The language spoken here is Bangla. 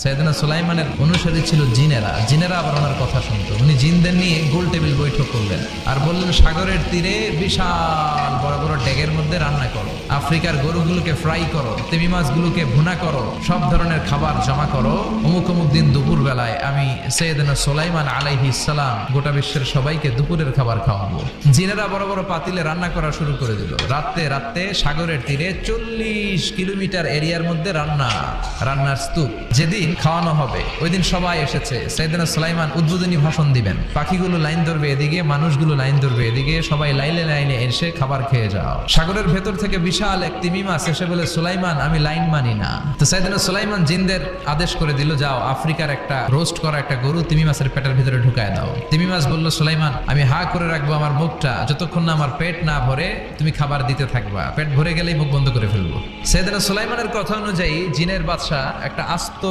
সাইয়েদনা সুলাইমানের অনুসারী ছিল জিনেরা। জিনেরা আবার ওনার কথা শুনতো। উনি জিনদের নিয়ে গোল টেবিল বৈঠক করলেন আর বললেন, সাগরের তীরে বিশাল বড় বড় ড্যাগের মধ্যে রান্না করো, আফ্রিকার গরুগুলোকে ফ্রাই করো, তিমি মাছগুলোকে ভুনা করো, সব ধরনের খাবার জমা করো। অমুক অমুক দিন দুপুর বেলায় আমি সাইয়েদনা সুলাইমান আলাইহিস সালাম গোটা বিশ্বের সবাইকে দুপুরের খাবার খাওয়াবো। জিনেরা বড় বড় পাতিলে রান্না করা শুরু করে দিল। রাতে রাতে সাগরের তীরে 40 কিলোমিটার এরিয়ার মধ্যে রান্নার স্তূপ। যেদিন খাওয়ানো হবে ওই দিন সবাই এসেছে। সাইয়েদনা সুলাইমান উদ্বোধনী ভাষণ দিবেন। পাখিগুলো লাইন ধরবে এদিকে, মানুষগুলো লাইন ধরবে এদিকে, সবাই লাইনে লাইনে এসে খাবার খেয়ে যাও। সাগরের ভেতর থেকে বিশাল এক তিমি মাছ এসে বলে, সুলাইমান আমি লাইন মানি না। তো সাইয়েদনা সুলাইমান জিনদের আদেশ করে দিল, যাও আফ্রিকার একটা রোস্ট করা একটা গরু তিমি মাছের পেটের ভিতরে ঢুকায় দাও। তিমি মাছ বলল, সুলাইমান আমি হা করে রাখবো আমার মুখটা, যতক্ষণ না আমার পেট না ভরে তুমি খাবার দিতে থাকবা, পেট ভরে গেলেই মুখ বন্ধ করে ফেলবো। সাইয়েদনা সুলাইমানের কথা অনুযায়ী জিনের বাদশা একটা আস্ত